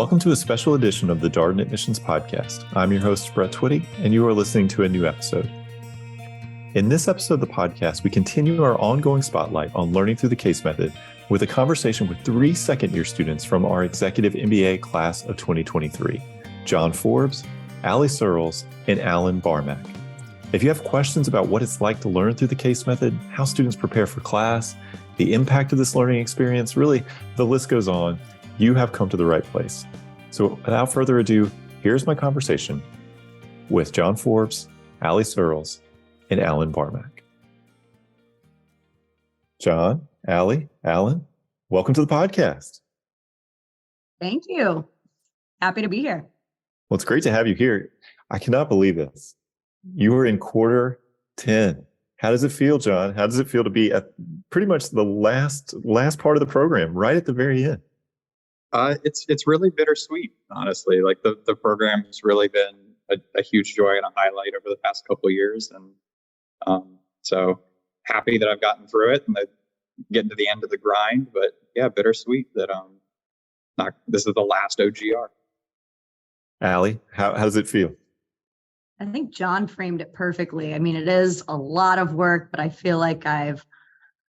Welcome to a special edition of the Darden Admissions Podcast. I'm your host, Brett Twitty, and you are listening to a new episode. In this episode of the podcast, we continue our ongoing spotlight on learning through the case method with a conversation with three second-year students from our Executive MBA Class of 2023, John Forbes, Searles, and Allan Barmak. If you have questions about what it's like to learn through the case method, how students prepare for class, the impact of this learning experience, really, the list goes on, you have come to the right place. So without further ado, here's my conversation with John Forbes, Searles, and Allan Barmak. John, Allan, welcome to the podcast. Thank you. Happy to be here. Well, it's great to have you here. I cannot believe this. You were in quarter 10. How does it feel, John? How does it feel to be at pretty much the last part of the program, right at the very end? It's really bittersweet, honestly. Like the program has really been a huge joy and a highlight over the past couple of years, and so happy that I've gotten through it and I'm getting to the end of the grind. But yeah, bittersweet that this is the last OGR. Allie, how does it feel? I think John framed it perfectly. I mean, it is a lot of work, but I feel like I've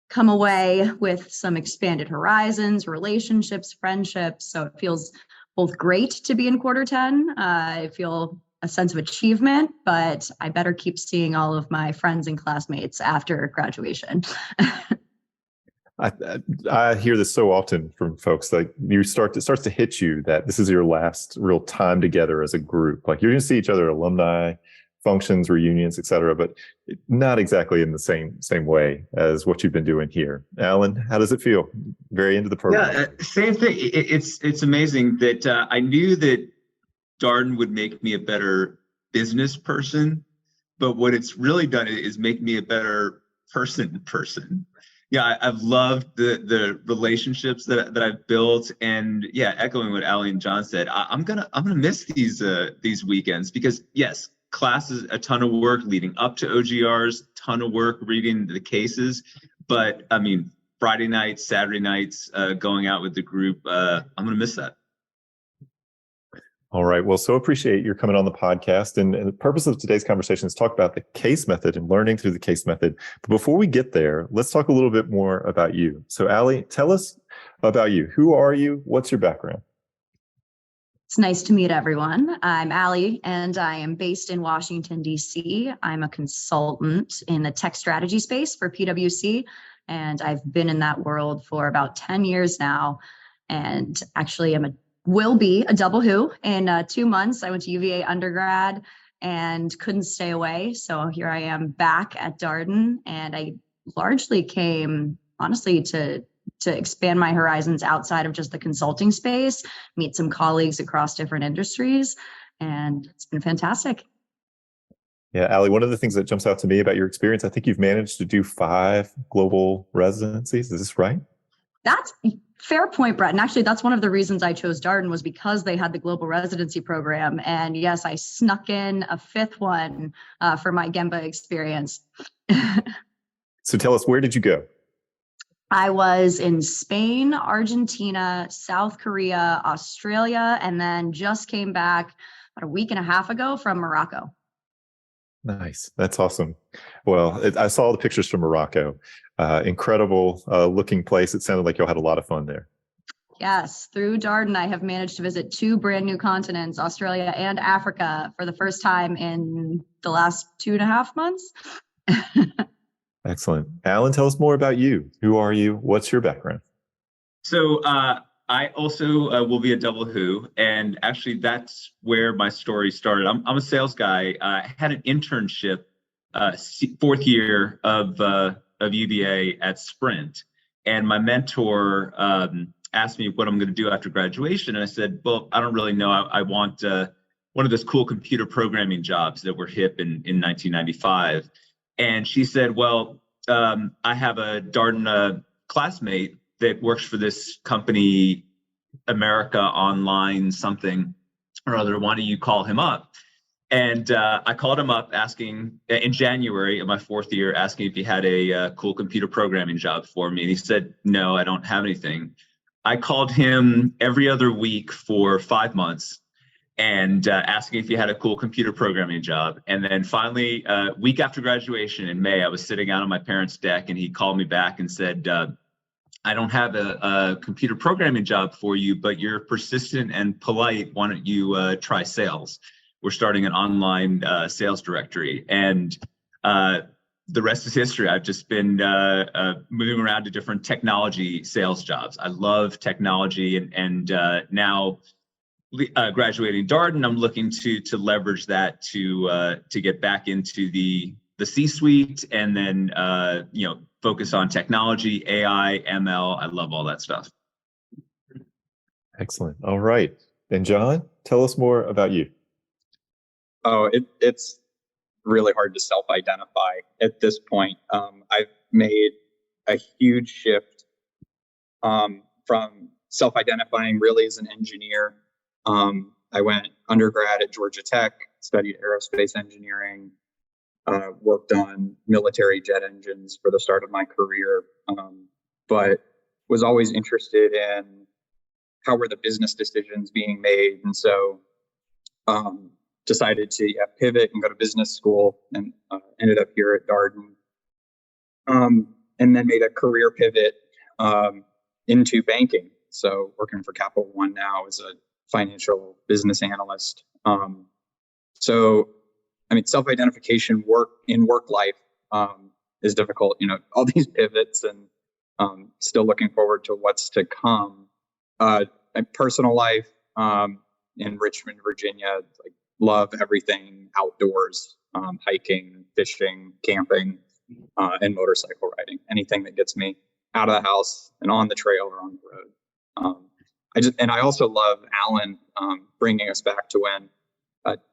come away with some expanded horizons, relationships, friendships. So it feels both great to be in quarter 10. I feel a sense of achievement, but I better keep seeing all of my friends and classmates after graduation. I hear this so often from folks, like it starts to hit you that this is your last real time together as a group. Like you're going to see each other at alumni functions, reunions, et cetera, but not exactly in the same way as what you've been doing here. Allan, how does it feel? Very into the program. Yeah, same thing. It's amazing that I knew that Darden would make me a better business person, but what it's really done is make me a better person. Yeah, I've loved the relationships that I've built, and yeah, echoing what Aly and John said, I'm gonna miss these weekends because yes, class is a ton of work leading up to OGRs, ton of work reading the cases, but I mean Friday nights, Saturday nights, going out with the group, I'm gonna miss that. All right. Well, so appreciate your coming on the podcast. And the purpose of today's conversation is talk about the case method and learning through the case method. But before we get there, let's talk a little bit more about you. So Allie, tell us about you. Who are you? What's your background? It's nice to meet everyone. I'm Allie, and I am based in Washington, D.C. I'm a consultant in the tech strategy space for PwC, and I've been in that world for about 10 years now. And actually, will be a double who in 2 months. I went to UVA undergrad and couldn't stay away. So here I am back at Darden, and I largely came, honestly, to expand my horizons outside of just the consulting space, meet some colleagues across different industries, and it's been fantastic. Yeah, Allie, one of the things that jumps out to me about your experience, I think you've managed to do 5 global residencies. Is this right? That's fair point, Brett. And actually, that's one of the reasons I chose Darden was because they had the global residency program. And yes, I snuck in a 5th one for my Gemba experience. So tell us, where did you go? I was in Spain, Argentina, South Korea, Australia, and then just came back about a week and a half ago from Morocco. Nice. That's awesome. Well, I saw the pictures from Morocco. Incredible looking place. It sounded like y'all had a lot of fun there. Yes. Through Darden, I have managed to visit 2 brand new continents, Australia and Africa, for the first time in the last 2.5 months. Excellent. Allan, tell us more about you. Who are you? What's your background? So I also will be a double who, and actually that's where my story started. I'm a sales guy. I had an internship 4th year of UVA at Sprint, and my mentor asked me what I'm going to do after graduation, and I said, well, I don't really know. I want one of those cool computer programming jobs that were hip in 1995. And she said, well, I have a Darden classmate that works for this company, America Online something or other. Why don't you call him up? And I called him up asking in January of my 4th year, asking if he had a cool computer programming job for me. And he said, no, I don't have anything. I called him every other week for 5 months and asking if he had a cool computer programming job. And then finally, week after graduation in May, I was sitting out on my parents' deck and he called me back and said, I don't have a computer programming job for you, but you're persistent and polite. Why don't you try sales? We're starting an online sales directory. And the rest is history. I've just been moving around to different technology sales jobs. I love technology, and now graduating Darden, I'm looking to leverage that to get back into the C-suite, and then focus on technology, AI, ML. I love all that stuff. Excellent. All right. And John, tell us more about you. Oh, it's really hard to self-identify at this point. I've made a huge shift from self-identifying really as an engineer. I went undergrad at Georgia Tech, studied aerospace engineering, worked on military jet engines for the start of my career, but was always interested in how were the business decisions being made. And so decided to pivot and go to business school, and ended up here at Darden, and then made a career pivot into banking. So working for Capital One now as a financial business analyst. So, I mean, self-identification work life is difficult. All these pivots, and still looking forward to what's to come. Personal life in Richmond, Virginia, love everything outdoors, hiking, fishing, camping, and motorcycle riding. Anything that gets me out of the house and on the trail or on the road. I also love Allan bringing us back to when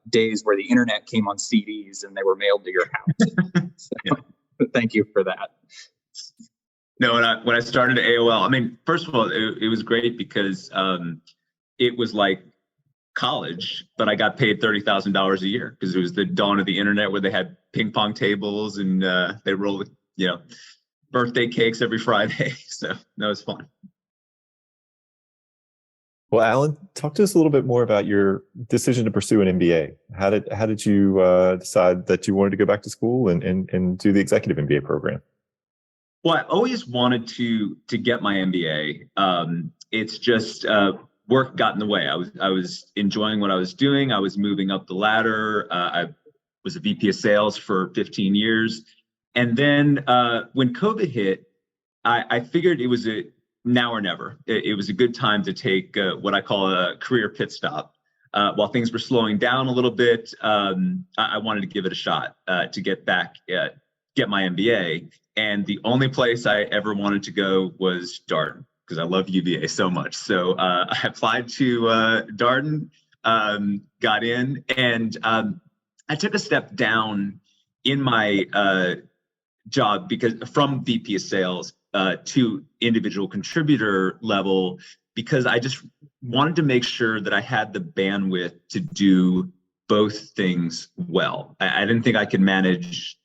days where the internet came on CDs and they were mailed to your house. So, thank you for that. No, when I started at AOL, I mean, first of all, it was great because it was like college, but I got paid $30,000 a year because it was the dawn of the internet, where they had ping pong tables and they rolled, birthday cakes every Friday. So that was fun. Well, Allan, talk to us a little bit more about your decision to pursue an MBA. How did you decide that you wanted to go back to school and do the Executive MBA program? Well, I always wanted to get my MBA. It's just work got in the way. I was enjoying what I was doing. I was moving up the ladder. I was a VP of sales for 15 years. And then when COVID hit, I figured it was now or never. It was a good time to take what I call a career pit stop. While things were slowing down a little bit, I wanted to give it a shot to get back, get my MBA. And the only place I ever wanted to go was Darden, because I love UVA so much. So I applied to Darden, got in, and I took a step down in my job because from VP of sales to individual contributor level, because I just wanted to make sure that I had the bandwidth to do both things well. I didn't think I could manage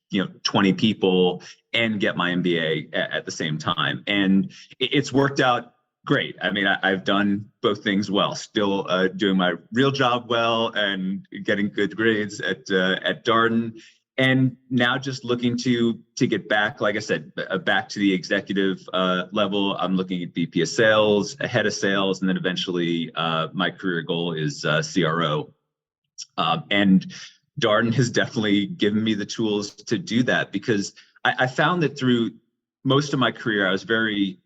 20 people and get my MBA at the same time. And it's worked out great. I mean, I've done both things well, still doing my real job well and getting good grades at Darden. And now just looking to get back, like I said, back to the executive level. I'm looking at VP of sales, head of sales, and then eventually my career goal is CRO. And Darden has definitely given me the tools to do that, because I found that through most of my career, I was very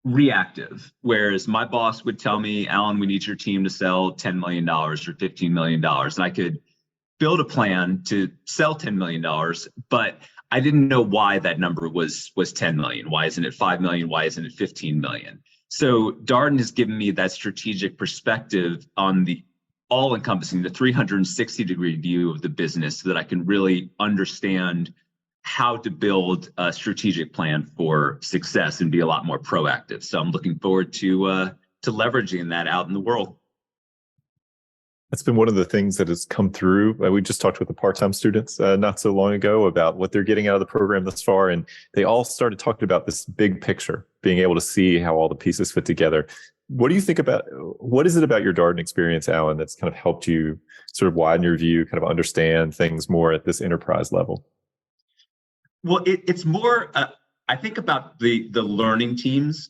reactive, whereas my boss would tell me, Allan, we need your team to sell $10 million or $15 million. And I could build a plan to sell $10 million, but I didn't know why that number was 10 million. Why isn't it 5 million? Why isn't it 15 million? So Darden has given me that strategic perspective on the all-encompassing, the 360-degree view of the business, so that I can really understand how to build a strategic plan for success and be a lot more proactive. So I'm looking forward to leveraging that out in the world. That's been one of the things that has come through. We just talked with the part-time students not so long ago about what they're getting out of the program thus far. And they all started talking about this big picture, being able to see how all the pieces fit together. What do you think about, what is it about your Darden experience, Allan, that's kind of helped you sort of widen your view, kind of understand things more at this enterprise level? Well, it's more, I think about the learning teams,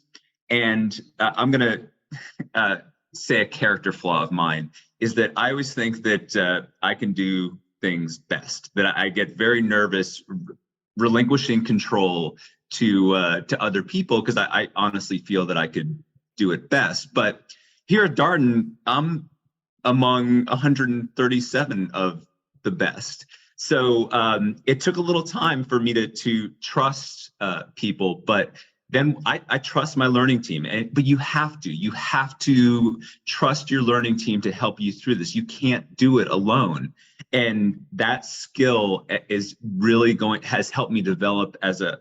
and I'm going to say a character flaw of mine is that I always think that I can do things best, that I get very nervous relinquishing control to other people because I honestly feel that I could do it best. But here at Darden, I'm among 137 of the best. So it took a little time for me to trust people, but then I trust my learning team. But you have to trust your learning team to help you through this. You can't do it alone. And that skill is really has helped me develop as a,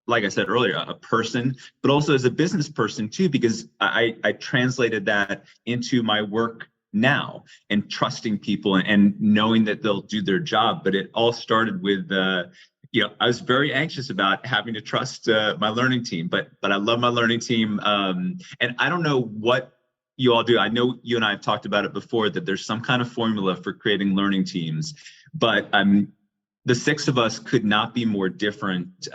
like I said earlier, a person, but also as a business person too, because I translated that into my work now and trusting people and knowing that they'll do their job. But it all started with, I was very anxious about having to trust my learning team, but I love my learning team. And I don't know what you all do. I know you and I have talked about it before, that there's some kind of formula for creating learning teams, but the six of us could not be more different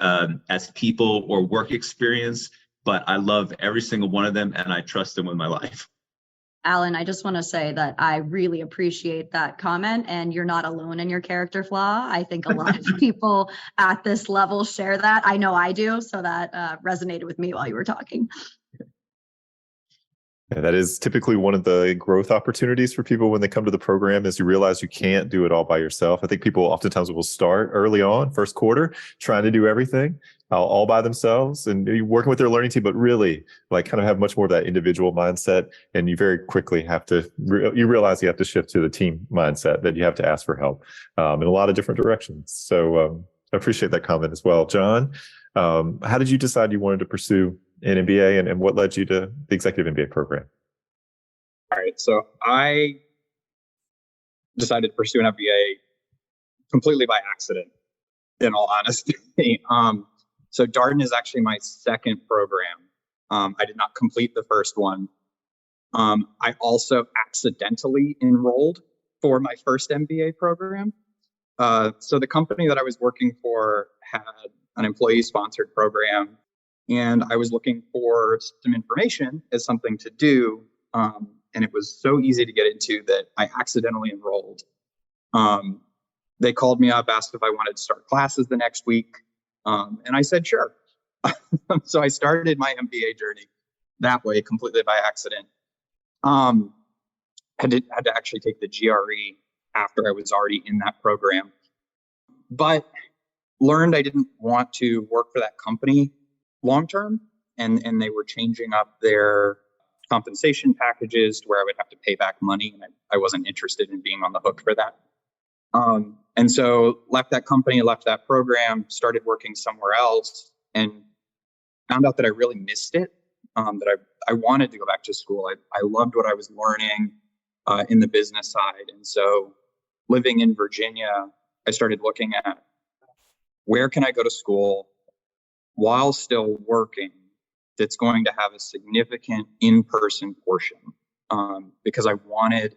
as people or work experience, but I love every single one of them and I trust them with my life. Allan, I just want to say that I really appreciate that comment, and you're not alone in your character flaw. I think a lot of people at this level share that. I know I do, so that resonated with me while you were talking. Yeah, that is typically one of the growth opportunities for people when they come to the program, is you realize you can't do it all by yourself. I think people oftentimes will start early on, first quarter, trying to do everything all by themselves and working with their learning team, but really like kind of have much more of that individual mindset. And you very quickly have to, you realize you have to shift to the team mindset, that you have to ask for help in a lot of different directions. So I appreciate that comment as well. John, how did you decide you wanted to pursue an MBA, and what led you to the Executive MBA program? All right. So I decided to pursue an MBA completely by accident, in all honesty. So Darden is actually my second program. I did not complete the first one. I also accidentally enrolled for my first MBA program. So the company that I was working for had an employee-sponsored program, and I was looking for some information as something to do. And it was so easy to get into that I accidentally enrolled. They called me up, asked if I wanted to start classes the next week. And I said, sure. So I started my MBA journey that way, completely by accident. Had to actually take the GRE after I was already in that program, but learned I didn't want to work for that company long term, and they were changing up their compensation packages to where I would have to pay back money, and I wasn't interested in being on the hook for that. And so left that company, left that program, started working somewhere else, and found out that I really missed it. That I wanted to go back to school. I loved what I was learning in the business side, and so living in Virginia, I started looking at where can I go to school while still working that's going to have a significant in-person portion, because I wanted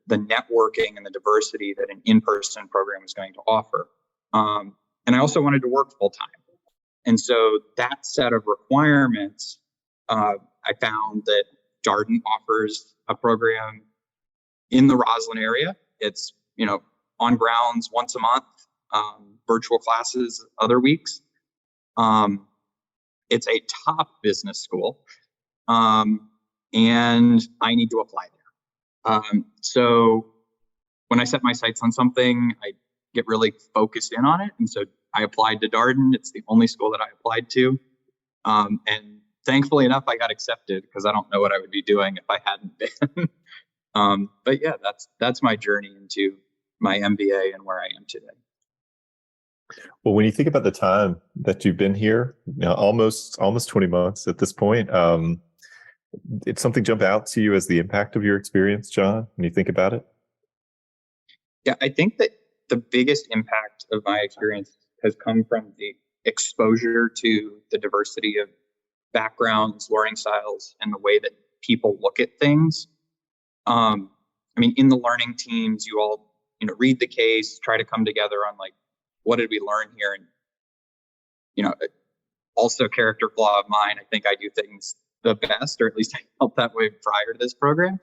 the networking and the diversity that an in-person program is going to offer. And I also wanted to work full-time. And so that set of requirements, I found that Darden offers a program in the Roslyn area. It's, on grounds once a month, virtual classes other weeks. It's a top business school, and I need to apply there. So when I set my sights on something, I get really focused in on it. And so I applied to Darden. It's the only school that I applied to. And thankfully enough, I got accepted, because I don't know what I would be doing if I hadn't been. But yeah, that's my journey into my MBA and where I am today. Well, when you think about the time that you've been here, almost 20 months at this point, Did something jump out to you as the impact of your experience, John, when you think about it? Yeah, I think that the biggest impact of my experience has come from the exposure to the diversity of backgrounds, learning styles, and the way that people look at things. I mean, in the learning teams, you all, read the case, try to come together on like, what did we learn here? And, also character flaw of mine, I think I do things the best, or at least I felt that way prior to this program.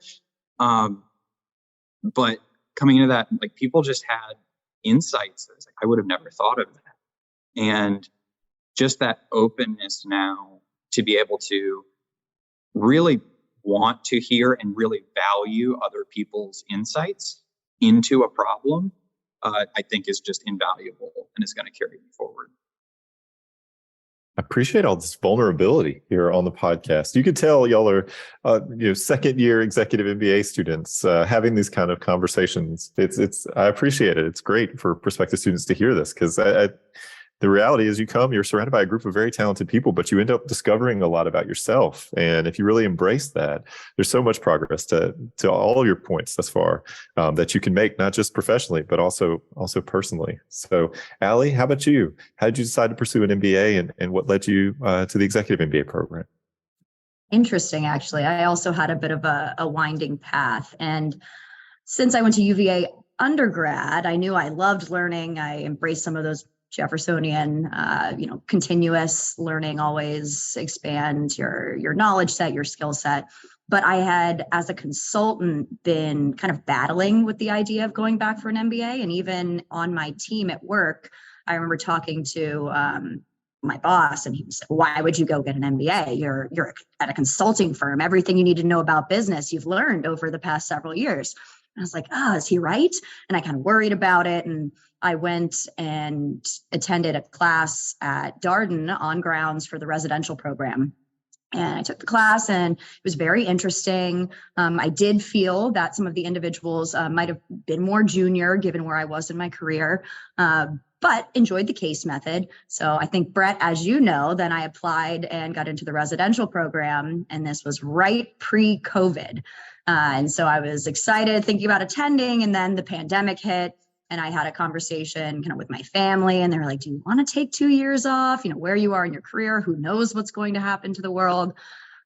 But coming into that, like people just had insights that I would have never thought of that. And just that openness now to be able to really want to hear and really value other people's insights into a problem, I think is just invaluable and is going to carry me forward. I appreciate all this vulnerability here on the podcast. You could tell y'all are, second year executive MBA students having these kind of conversations. I appreciate it. It's great for prospective students to hear this, because the reality is you're surrounded by a group of very talented people, but you end up discovering a lot about yourself. And if you really embrace that, there's so much progress to all of your points thus far that you can make, not just professionally, but also personally. So Aly, how about you? How did you decide to pursue an MBA, and what led you to the Executive MBA program? Interesting, actually. I also had a bit of a winding path. And since I went to UVA undergrad, I knew I loved learning. I embraced some of those Jeffersonian, continuous learning, always expand your knowledge set, your skill set. But I had, as a consultant, been kind of battling with the idea of going back for an MBA. And even on my team at work, I remember talking to my boss, and he was like, "Why would you go get an MBA? You're at a consulting firm. Everything you need to know about business, you've learned over the past several years." And I was like, is he right? And I kind of worried about it. And I went and attended a class at Darden on grounds for the residential program. And I took the class, and it was very interesting. I did feel that some of the individuals might have been more junior given where I was in my career, but enjoyed the case method. So I think, Brett, as you know, then I applied and got into the residential program, and this was right pre-COVID. And so I was excited thinking about attending, and then the pandemic hit. And I had a conversation kind of with my family, and they were like, "Do you want to take 2 years off? Where you are in your career, who knows what's going to happen to the world?"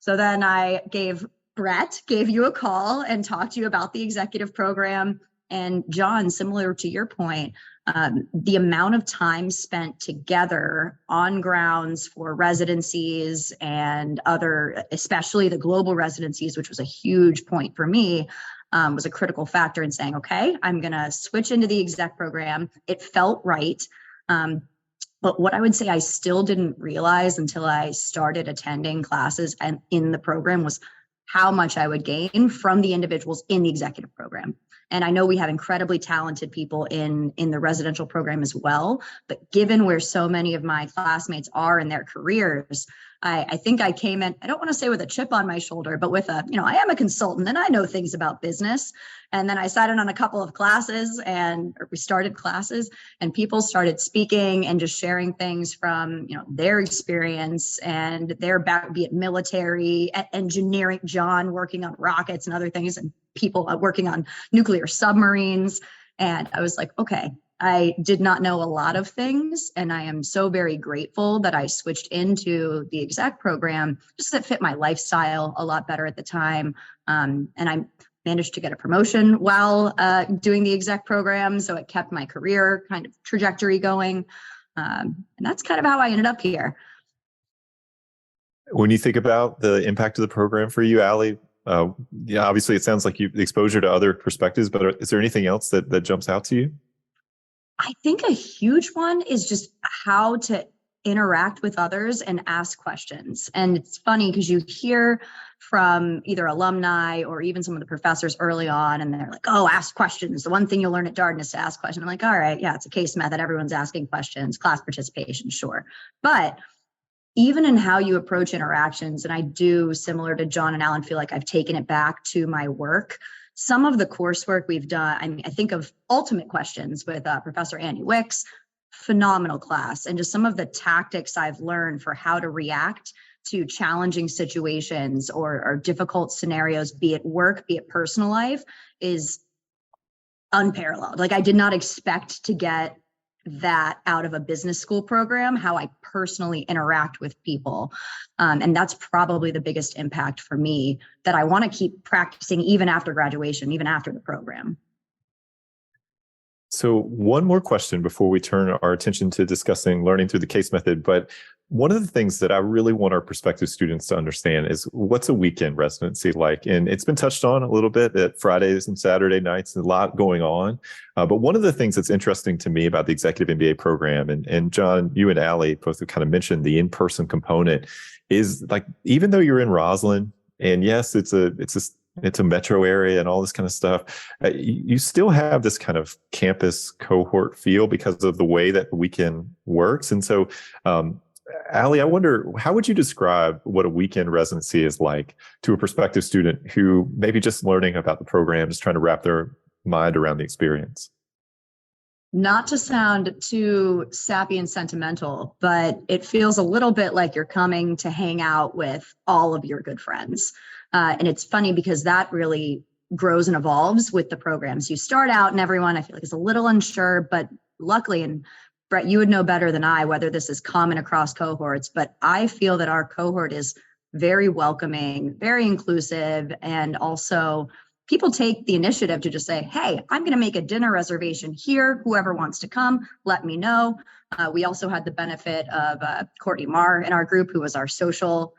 So then I gave you a call and talked to you about the executive program. And John, similar to your point, the amount of time spent together on grounds for residencies and especially the global residencies, which was a huge point for me, was a critical factor in saying, okay, I'm going to switch into the exec program. It felt right. But what I would say I still didn't realize until I started attending classes and in the program was how much I would gain from the individuals in the executive program. And I know we have incredibly talented people in the residential program as well, but given where so many of my classmates are in their careers, I think I came in, I don't want to say with a chip on my shoulder, but with I am a consultant and I know things about business. And then I sat in on a couple of classes we started classes, and people started speaking and just sharing things from, their experience and their back, be it military, engineering, John working on rockets and other things, and people working on nuclear submarines. And I was like, okay, I did not know a lot of things, and I am so very grateful that I switched into the exec program just that fit my lifestyle a lot better at the time. And I managed to get a promotion while doing the exec program, so it kept my career kind of trajectory going. And that's kind of how I ended up here. When you think about the impact of the program for you, Aly, obviously it sounds like the exposure to other perspectives, but is there anything else that jumps out to you? I think a huge one is just how to interact with others and ask questions. And it's funny because you hear from either alumni or even some of the professors early on, and they're like, "Oh, ask questions. The one thing you'll learn at Darden is to ask questions." I'm like, all right, yeah, it's a case method. Everyone's asking questions, class participation, sure. But even in how you approach interactions, and I do, similar to John and Allan, feel like I've taken it back to my work. Some of the coursework we've done, I think of Ultimate Questions with Professor Andy Wicks, phenomenal class. And just some of the tactics I've learned for how to react to challenging situations or difficult scenarios, be it work, be it personal life, is unparalleled. Like, I did not expect to get that out of a business school program, how I personally interact with people. And that's probably the biggest impact for me that I want to keep practicing even after graduation, even after the program. So one more question before we turn our attention to discussing learning through the case method. But one of the things that I really want our prospective students to understand is, what's a weekend residency like? And it's been touched on a little bit at Fridays and Saturday nights, a lot going on. But one of the things that's interesting to me about the Executive MBA program, and John, you and Aly both have kind of mentioned the in-person component, is like, even though you're in Roslyn, and yes, it's a metro area and all this kind of stuff, you still have this kind of campus cohort feel because of the way that the weekend works. And so, Aly, I wonder, how would you describe what a weekend residency is like to a prospective student who maybe just learning about the program, just trying to wrap their mind around the experience? Not to sound too sappy and sentimental, but it feels a little bit like you're coming to hang out with all of your good friends. And it's funny because that really grows and evolves with the programs. You start out and everyone, I feel like, is a little unsure, but luckily, and Brett, you would know better than I whether this is common across cohorts, but I feel that our cohort is very welcoming, very inclusive, and also people take the initiative to just say, hey, I'm going to make a dinner reservation here. Whoever wants to come, let me know. We also had the benefit of Courtney Marr in our group, who was our social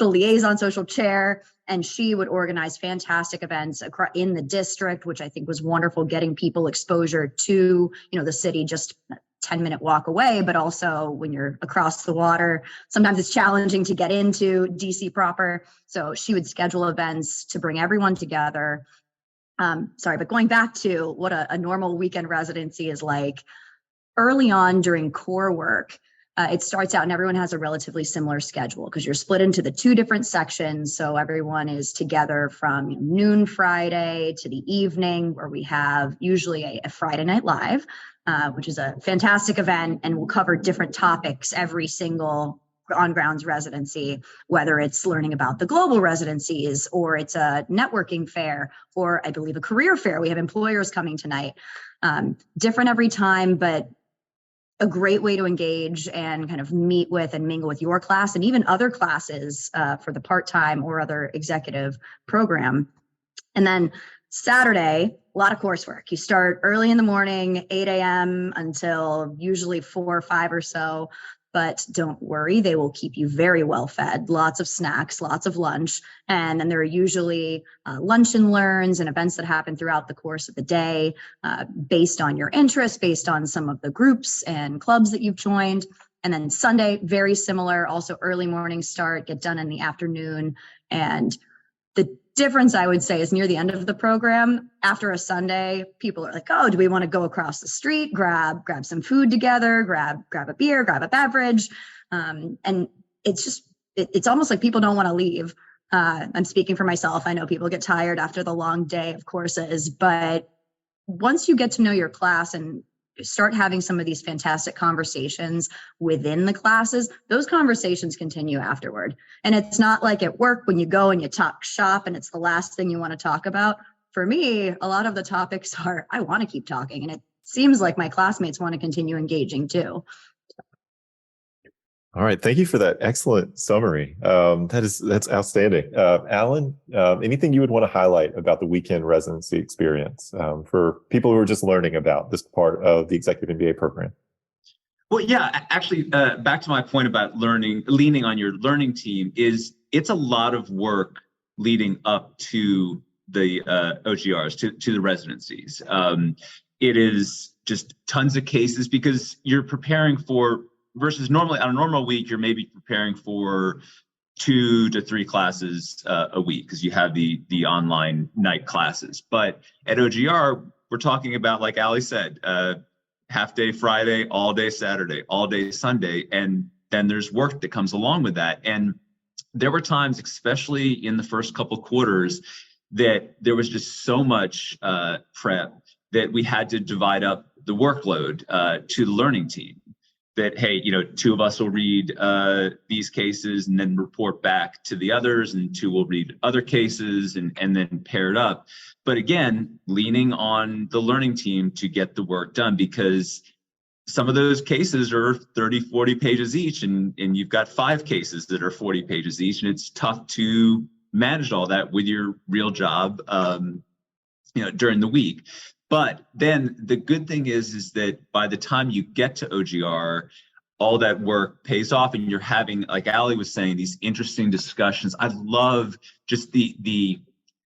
liaison, social chair, and she would organize fantastic events in the district, which I think was wonderful, getting people exposure to, the city just a 10-minute walk away, but also when you're across the water, sometimes it's challenging to get into DC proper. So she would schedule events to bring everyone together. But going back to what a normal weekend residency is like, early on during core work, it starts out and everyone has a relatively similar schedule because you're split into the two different sections. So everyone is together from noon Friday to the evening, where we have usually a Friday Night Live, which is a fantastic event, and we'll cover different topics every single on-grounds residency, whether it's learning about the global residencies, or it's a networking fair, or I believe a career fair. We have employers coming tonight. Different every time, but a great way to engage and kind of meet with and mingle with your class and even other classes for the part-time or other executive program. And then Saturday, a lot of coursework. You start early in the morning, 8 a.m. until usually 4 or 5 or so. But don't worry, they will keep you very well fed. Lots of snacks, lots of lunch. And then there are usually lunch and learns and events that happen throughout the course of the day based on your interests, based on some of the groups and clubs that you've joined. And then Sunday, very similar, also early morning start, get done in the afternoon. And the difference, I would say, is near the end of the program, after a Sunday, people are like, oh, do we want to go across the street, grab some food together, grab a beer, grab a beverage. And it's almost like people don't want to leave. I'm speaking for myself. I know people get tired after the long day of courses, but once you get to know your class and start having some of these fantastic conversations within the classes, those conversations continue afterward. And it's not like at work when you go and you talk shop and it's the last thing you want to talk about. For me, a lot of the topics are, I want to keep talking. And it seems like my classmates want to continue engaging too. All right. Thank you for that excellent summary. That's outstanding. Allan, anything you would want to highlight about the weekend residency experience for people who are just learning about this part of the Executive MBA program? Well, yeah, actually, back to my point about leaning on your learning team, it's a lot of work leading up to the OGRs, to the residencies. It is just tons of cases because you're preparing for, versus normally on a normal week, you're maybe preparing for 2 to 3 classes a week because you have the online night classes. But at OGR, we're talking about, like Aly said, half day Friday, all day Saturday, all day Sunday, and then there's work that comes along with that. And there were times, especially in the first couple quarters, that there was just so much prep that we had to divide up the workload to the learning team. that, hey, two of us will read these cases and then report back to the others, and two will read other cases and then pair it up. But again, leaning on the learning team to get the work done, because some of those cases are 30, 40 pages each, and you've got 5 cases that are 40 pages each, and it's tough to manage all that with your real job, during the week. But then the good thing is that by the time you get to OGR, all that work pays off, and you're having, like Aly was saying, these interesting discussions. I love just the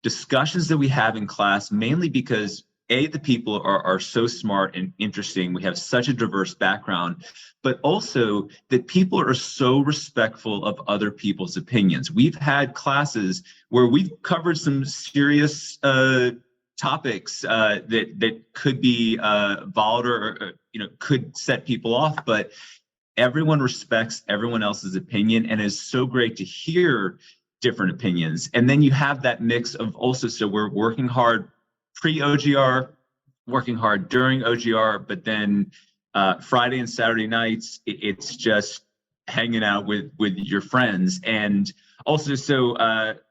discussions that we have in class, mainly because the people are so smart and interesting. We have such a diverse background, but also that people are so respectful of other people's opinions. We've had classes where we've covered some serious topics that could be volatile or could set people off, but everyone respects everyone else's opinion, and it's so great to hear different opinions. And then you have that mix of also, so we're working hard pre-OGR, working hard during OGR, but then Friday and Saturday nights, it's just hanging out with your friends. And also, so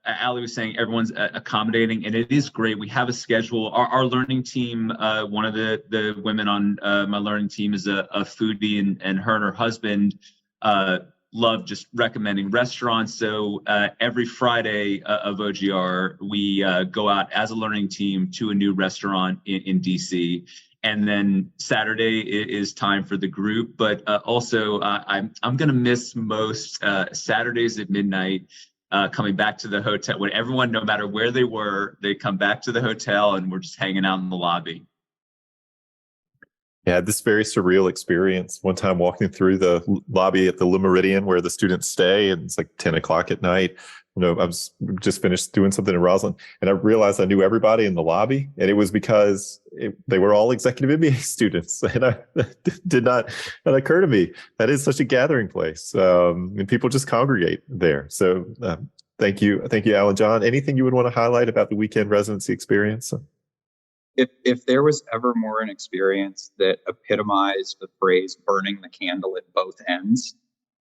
Aly was saying everyone's accommodating, and it is great. We have a schedule. Our learning team, one of the women on my learning team is a foodie, and her and her husband love just recommending restaurants. So every Friday of OGR, we go out as a learning team to a new restaurant in DC. And then Saturday is time for the group, but also I'm going to miss most Saturdays at midnight, coming back to the hotel when everyone, no matter where they were, they come back to the hotel and we're just hanging out in the lobby. Yeah, I had this very surreal experience one time walking through the lobby at the Le Méridien where the students stay, and it's like 10 o'clock at night. I was just finished doing something in Roslyn, and I realized I knew everybody in the lobby, and it was because they were all Executive MBA students, and that did not occur to me. That is such a gathering place, and people just congregate there. So thank you, Allan, John. Anything you would want to highlight about the weekend residency experience? If there was ever more an experience that epitomized the phrase burning the candle at both ends,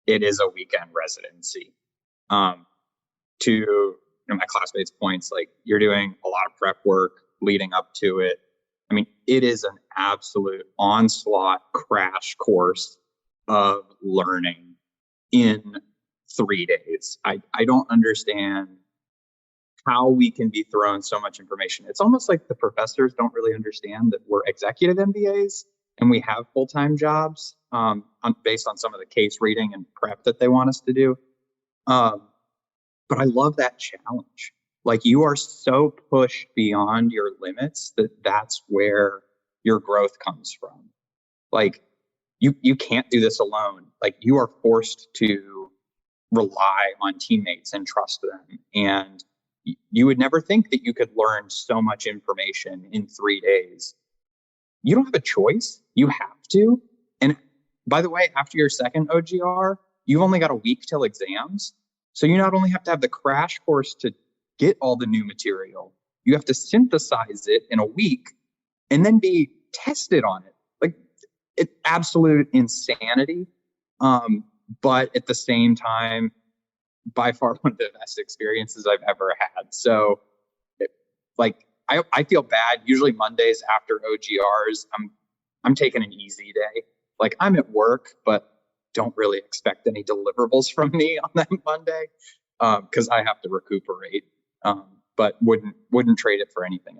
it is a weekend residency. To my classmates' points, like, you're doing a lot of prep work leading up to it. I mean, it is an absolute onslaught crash course of learning in 3 days. I don't understand how we can be thrown so much information. It's almost like the professors don't really understand that we're executive MBAs and we have full-time jobs based on some of the case reading and prep that they want us to do. But I love that challenge. Like, you are so pushed beyond your limits that's where your growth comes from. Like, you can't do this alone. Like, you are forced to rely on teammates and trust them. And you would never think that you could learn so much information in 3 days. You don't have a choice. You have to. And by the way, after your second OGR, you've only got a week till exams. So you not only have to have the crash course to get all the new material, you have to synthesize it in a week and then be tested on it. Like, it's absolute insanity. But at the same time, by far one of the best experiences I've ever had. So I feel bad. Usually Mondays after OGRs, I'm taking an easy day. Like, I'm at work, but don't really expect any deliverables from me on that Monday, because I have to recuperate, but wouldn't trade it for anything.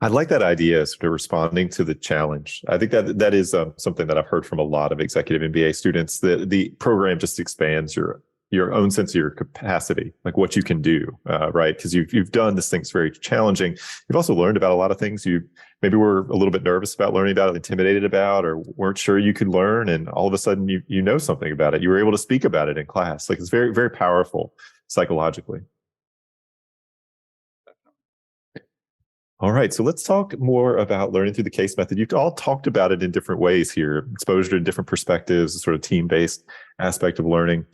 I like that idea, sort of responding to the challenge. I think that is something that I've heard from a lot of Executive MBA students. The program just expands your own sense of your capacity, like what you can do, right? Because you've done this thing that's very challenging. You've also learned about a lot of things you maybe were a little bit nervous about learning about, intimidated about, or weren't sure you could learn, and all of a sudden you know something about it. You were able to speak about it in class. Like, it's very, very powerful psychologically. All right, so let's talk more about learning through the case method. You've all talked about it in different ways here, exposure to different perspectives, sort of team-based aspect of learning.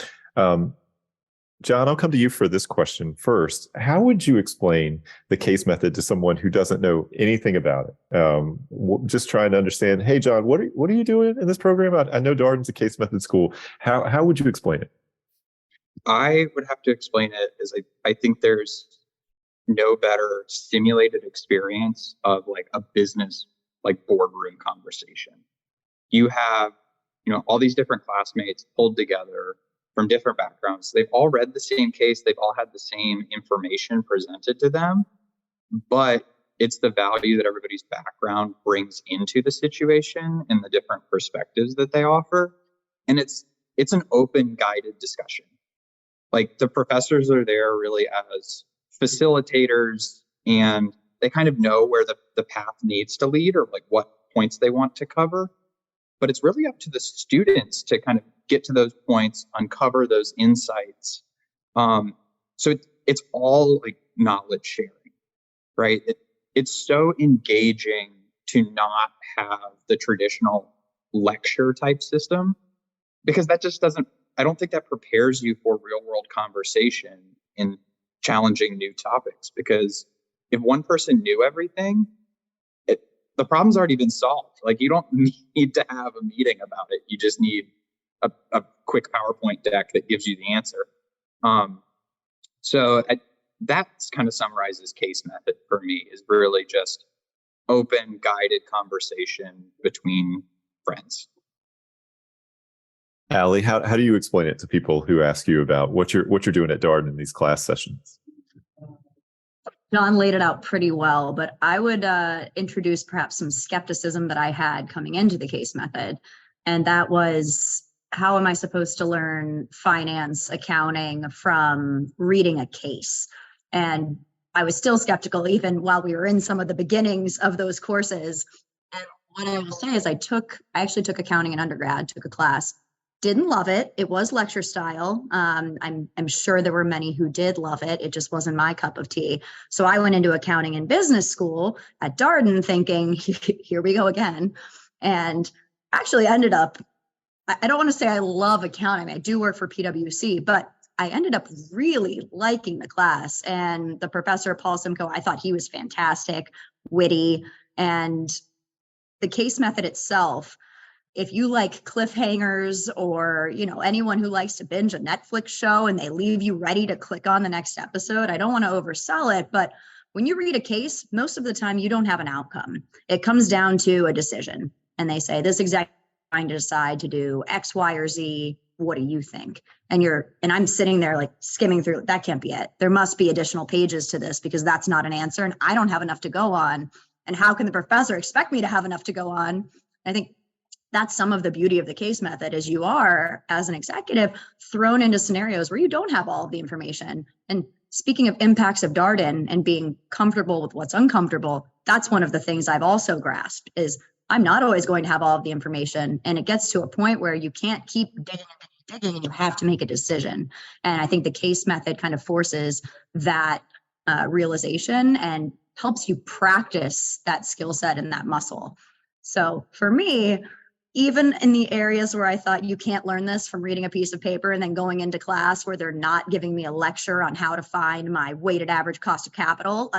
John, I'll come to you for this question first. How would you explain the case method to someone who doesn't know anything about it? Just trying to understand, hey, John, what are you doing in this program? I know Darden's a case method school. How would you explain it? I would have to explain it as I think there's no better simulated experience of like a business like boardroom conversation. You have, all these different classmates pulled together from different backgrounds. They've all read the same case. They've all had the same information presented to them, but it's the value that everybody's background brings into the situation and the different perspectives that they offer. And it's an open, guided discussion. Like the professors are there really as facilitators, and they kind of know where the path needs to lead or like what points they want to cover. But it's really up to the students to kind of get to those points, uncover those insights. So it's all like knowledge sharing, right? It's so engaging to not have the traditional lecture type system, because that just I don't think that prepares you for real world conversation in challenging new topics. Because if one person knew everything, the problem's already been solved. Like you don't need to have a meeting about it. You just need a quick PowerPoint deck that gives you the answer. So that kind of summarizes case method for me, is really just open, guided conversation between friends. Aly, how do you explain it to people who ask you about what you're doing at Darden in these class sessions? John laid it out pretty well, but I would introduce perhaps some skepticism that I had coming into the case method. And that was, how am I supposed to learn finance, accounting from reading a case? And I was still skeptical even while we were in some of the beginnings of those courses. And what I will say is I actually took accounting in undergrad, took a class. Didn't love it. It was lecture style. I'm sure there were many who did love it. It just wasn't my cup of tea. So I went into accounting and business school at Darden thinking, here we go again. And actually ended up, I don't want to say I love accounting. I do work for PwC, but I ended up really liking the class. And the professor, Paul Simcoe, I thought he was fantastic, witty, and the case method itself. If you like cliffhangers, or anyone who likes to binge a Netflix show and they leave you ready to click on the next episode, I don't want to oversell it, but when you read a case, most of the time you don't have an outcome. It comes down to a decision, and they say this executive is trying to decide to do X, Y, or Z. What do you think? And I'm sitting there like skimming through. That can't be it. There must be additional pages to this, because that's not an answer, and I don't have enough to go on. And how can the professor expect me to have enough to go on? I think that's some of the beauty of the case method, is you are, as an executive, thrown into scenarios where you don't have all of the information. And speaking of impacts of Darden and being comfortable with what's uncomfortable, that's one of the things I've also grasped, is I'm not always going to have all of the information. And it gets to a point where you can't keep digging and you have to make a decision. And I think the case method kind of forces that realization and helps you practice that skill set and that muscle. So for me, even in the areas where I thought you can't learn this from reading a piece of paper and then going into class where they're not giving me a lecture on how to find my weighted average cost of capital,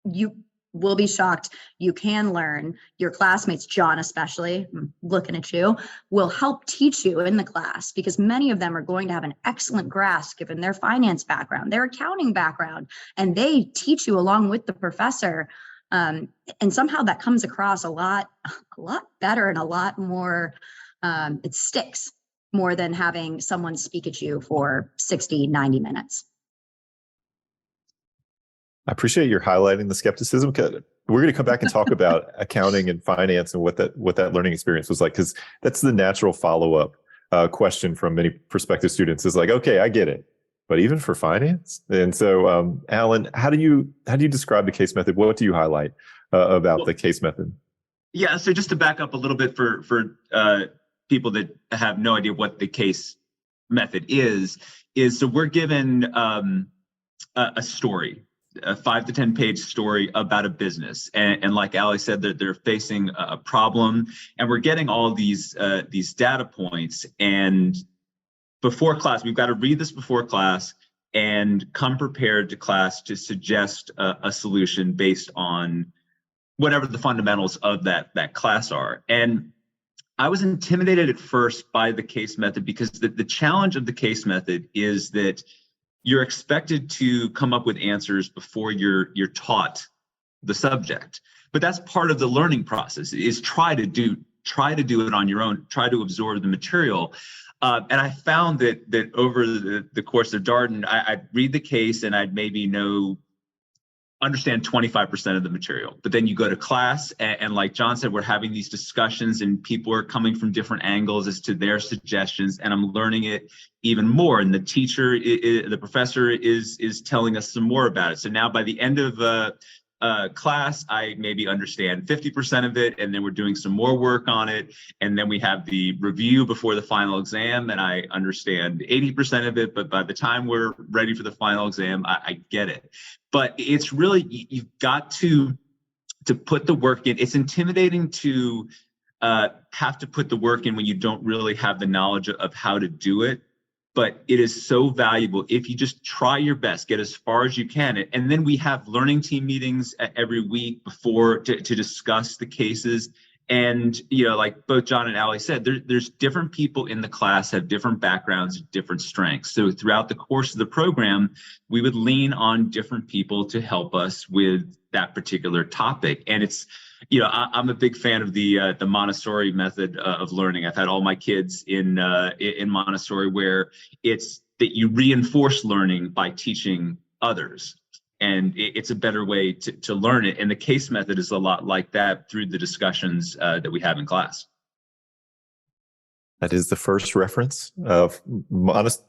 you will be shocked. You can learn. Your classmates, John especially, I'm looking at you, will help teach you in the class, because many of them are going to have an excellent grasp given their finance background, their accounting background, and they teach you along with the professor. And somehow that comes across a lot better and a lot more, it sticks more than having someone speak at you for 60, 90 minutes. I appreciate your highlighting the skepticism. We're going to come back and talk about accounting and finance and what that learning experience was like, because that's the natural follow-up question from many prospective students is like, okay, I get it, but even for finance? And so, Allan, how do you describe the case method? What do you highlight about the case method? Yeah, so just to back up a little bit for people that have no idea what the case method is so we're given a story, a 5 to 10 page story about a business, and like Aly said, that they're facing a problem, and we're getting all these data points. And before class, we've got to read this before class. and come prepared to class to suggest a solution based on whatever the fundamentals of that class are. And I was intimidated at first by the case method because the challenge of the case method is that you're expected to come up with answers before you're taught the subject. But that's part of the learning process, is try to do it on your own, try to absorb the material. And I found that over the course of Darden, I'd read the case and I'd maybe understand 25% of the material. But then you go to class and like John said, we're having these discussions and people are coming from different angles as to their suggestions, and I'm learning it even more. And the teacher, the professor is telling us some more about it. So now by the end of class, I maybe understand 50% of it, and then we're doing some more work on it. And then we have the review before the final exam, and I understand 80% of it. But by the time we're ready for the final exam, I get it. But it's really, you've got to put the work in. It's intimidating to have to put the work in when you don't really have the knowledge of how to do it. But it is so valuable if you just try your best, get as far as you can. And then we have learning team meetings every week before to discuss the cases. And, like both John and Aly said, there's different people in the class, have different backgrounds, different strengths. So throughout the course of the program, we would lean on different people to help us with that particular topic. And it's, I'm a big fan of the Montessori method of learning. I've had all my kids in Montessori, where it's that you reinforce learning by teaching others. And it's a better way to learn it. And the case method is a lot like that through the discussions that we have in class. That is the first reference of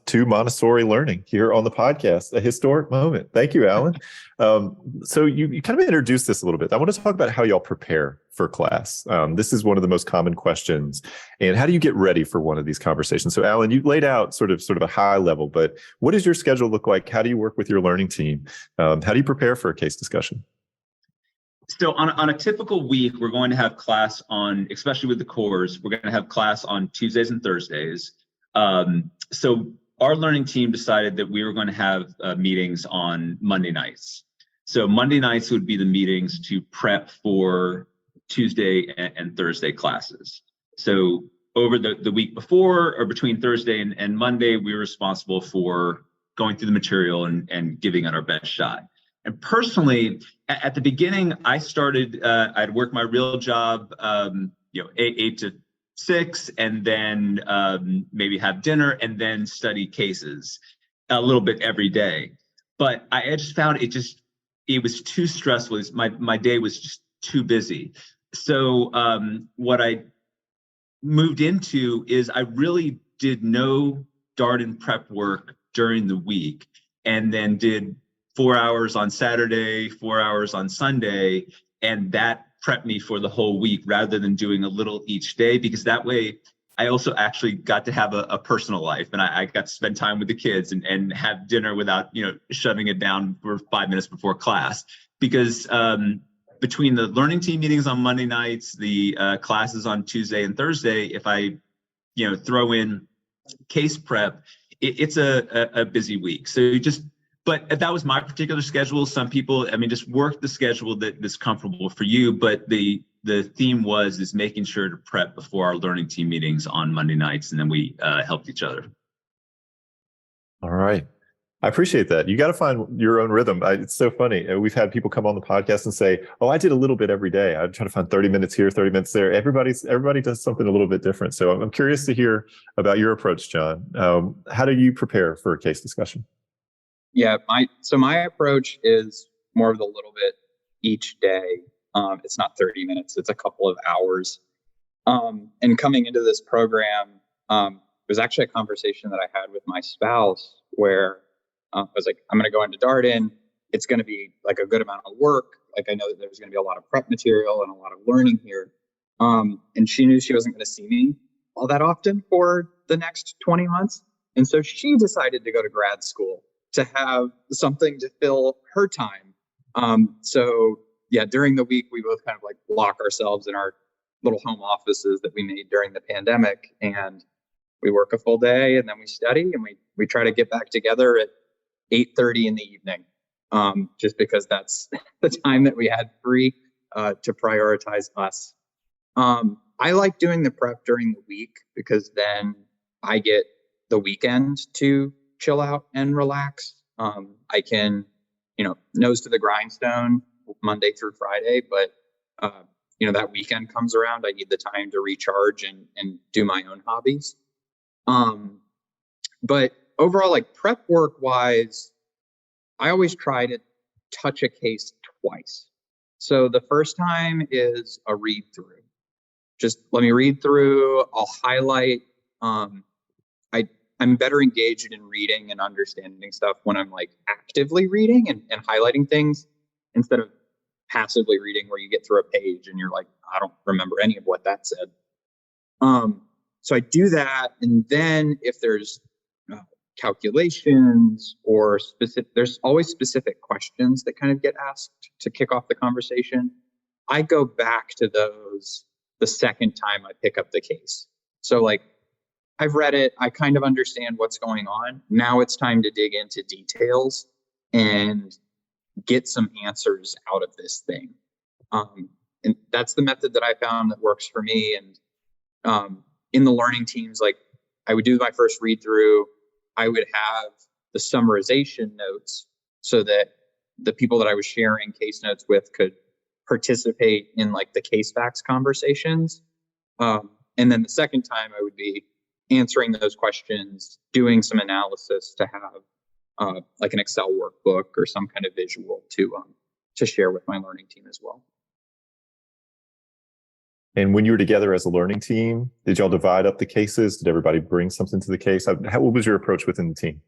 to Montessori learning here on the podcast, a historic moment. Thank you, Allan. So you kind of introduced this a little bit. I want to talk about how y'all prepare for class. This is one of the most common questions. And how do you get ready for one of these conversations? So Allan, you laid out sort of a high level, but what does your schedule look like? How do you work with your learning team? How do you prepare for a case discussion? So on a typical week, we're going to have class on, especially with the cores, we're going to have class on Tuesdays and Thursdays. So our learning team decided that we were going to have meetings on Monday nights. So Monday nights would be the meetings to prep for Tuesday and Thursday classes. So over the week before, or between Thursday and Monday, we were responsible for going through the material and giving it our best shot. And personally, at the beginning, I started, I'd work my real job, 8 to 6, and then maybe have dinner and then study cases a little bit every day. But I just found it was too stressful. My day was just too busy. So what I moved into is I really did no Darden prep work during the week, and then did 4 hours on Saturday, 4 hours on Sunday, and that prepped me for the whole week rather than doing a little each day, because that way I also actually got to have a personal life, and I got to spend time with the kids and have dinner without, shoving it down for 5 minutes before class. Because between the learning team meetings on Monday nights, the classes on Tuesday and Thursday, if I, throw in case prep, it's a busy week. So but that was my particular schedule. Some people, just work the schedule that's comfortable for you. But the theme is making sure to prep before our learning team meetings on Monday nights, and then we helped each other. All right. I appreciate that. You got to find your own rhythm. It's so funny. We've had people come on the podcast and say, "Oh, I did a little bit every day. I try to find 30 minutes here, 30 minutes there." Everybody does something a little bit different. So I'm curious to hear about your approach, John. How do you prepare for a case discussion? Yeah, my approach is more of the little bit each day. It's not 30 minutes, it's a couple of hours. And coming into this program, it was actually a conversation that I had with my spouse where I was like, I'm going to go into Darden. It's going to be like a good amount of work. Like, I know that there's going to be a lot of prep material and a lot of learning here. And she knew she wasn't going to see me all that often for the next 20 months. And so she decided to go to grad school to have something to fill her time. So yeah, during the week, we both kind of like lock ourselves in our little home offices that we made during the pandemic, and we work a full day, and then we study, and we try to get back together at 8:30 in the evening, just because that's the time that we had free to prioritize us. I like doing the prep during the week because then I get the weekend to chill out and relax. I can, nose to the grindstone Monday through Friday, but that weekend comes around, I need the time to recharge and do my own hobbies. But overall, like prep work wise, I always try to touch a case twice. So the first time is a read through. Just let me read through, I'll highlight. I'm better engaged in reading and understanding stuff when I'm like actively reading and highlighting things instead of passively reading where you get through a page and you're like, I don't remember any of what that said. So I do that. And then if there's calculations or there's always specific questions that kind of get asked to kick off the conversation. I go back to those the second time I pick up the case. So like, I've read it, I kind of understand what's going on. Now it's time to dig into details and get some answers out of this thing. And that's the method that I found that works for me. And in the learning teams, like I would do my first read through, I would have the summarization notes so that the people that I was sharing case notes with could participate in like the case facts conversations. And then the second time I would be answering those questions, doing some analysis to have like an Excel workbook or some kind of visual to share with my learning team as well. And when you were together as a learning team, did y'all divide up the cases? Did everybody bring something to the case? What was your approach within the team?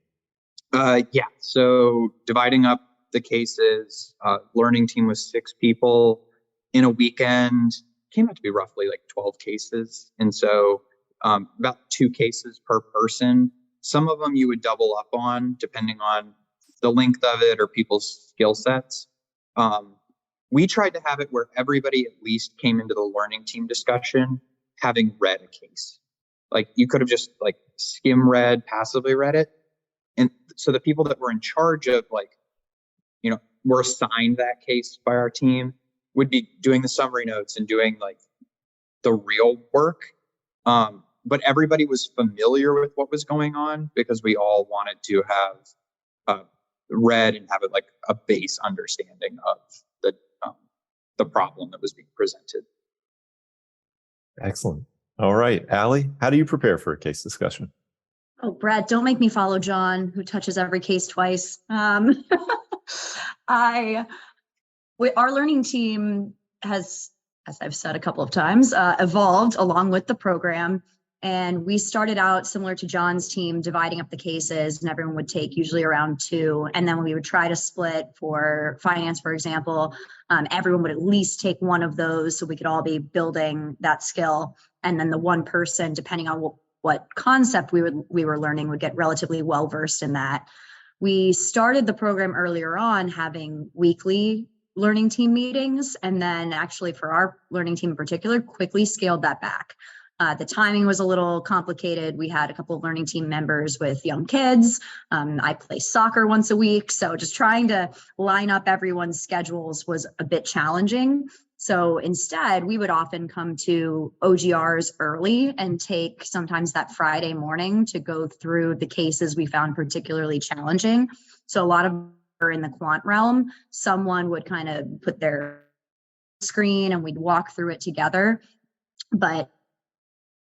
Yeah, so dividing up the cases, learning team was 6 people in a weekend, came out to be roughly like 12 cases. And so about 2 cases per person. Some of them you would double up on depending on the length of it or people's skill sets. We tried to have it where everybody at least came into the learning team discussion having read a case. Like you could have just like skim read, passively read it. And so the people that were in charge of were assigned that case by our team would be doing the summary notes and doing like the real work. But everybody was familiar with what was going on because we all wanted to have read and have like a base understanding of the problem that was being presented. Excellent. All right, Aly, how do you prepare for a case discussion? Oh, Brett, don't make me follow John, who touches every case twice. Our learning team has, as I've said a couple of times, evolved along with the program. And we started out similar to John's team, dividing up the cases, and everyone would take usually around 2. And then we would try to split for finance, for example. Everyone would at least take one of those so we could all be building that skill. And then the one person, depending on what concept we were learning, would get relatively well versed in that. We started the program earlier on having weekly learning team meetings, and then actually for our learning team in particular, quickly scaled that back. The timing was a little complicated. We had a couple of learning team members with young kids. I play soccer once a week, so just trying to line up everyone's schedules was a bit challenging. So instead, we would often come to OGRs early and take sometimes that Friday morning to go through the cases we found particularly challenging. So a lot of are in the quant realm. Someone would kind of put their screen and we'd walk through it together. But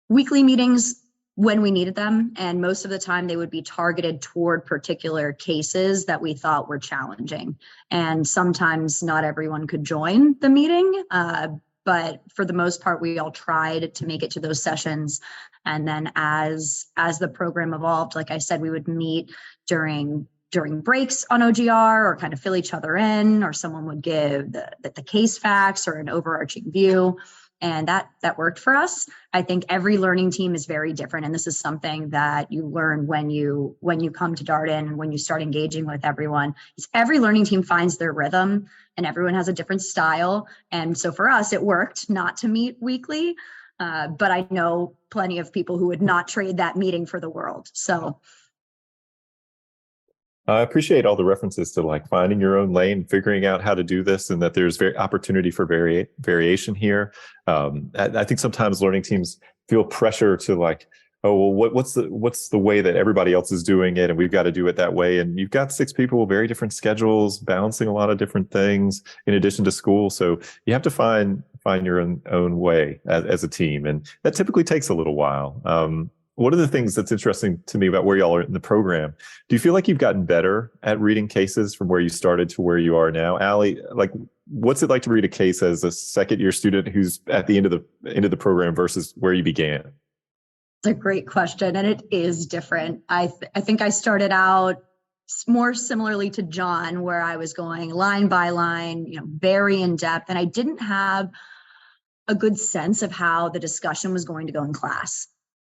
weekly meetings when we needed them, and most of the time they would be targeted toward particular cases that we thought were challenging. And sometimes not everyone could join the meeting, but for the most part, we all tried to make it to those sessions. And then as the program evolved, like I said, we would meet during breaks on OGR or kind of fill each other in, or someone would give the case facts or an overarching view. And that worked for us. I think every learning team is very different. And this is something that you learn when you come to Darden and when you start engaging with everyone. Every learning team finds their rhythm and everyone has a different style. And so for us, it worked not to meet weekly. But I know plenty of people who would not trade that meeting for the world. So. I appreciate all the references to like finding your own lane, figuring out how to do this, and that there's opportunity for variation here. I think sometimes learning teams feel pressure to like, oh, well, what's the way that everybody else is doing it, and we've got to do it that way. And you've got 6 people with very different schedules, balancing a lot of different things in addition to school. So you have to find your own way as a team, and that typically takes a little while. One of the things that's interesting to me about where y'all are in the program, do you feel like you've gotten better at reading cases from where you started to where you are now? Aly, like, what's it like to read a case as a second-year student who's at the end of the program versus where you began? It's a great question, and it is different. I think I started out more similarly to John, where I was going line by line, very in depth, and I didn't have a good sense of how the discussion was going to go in class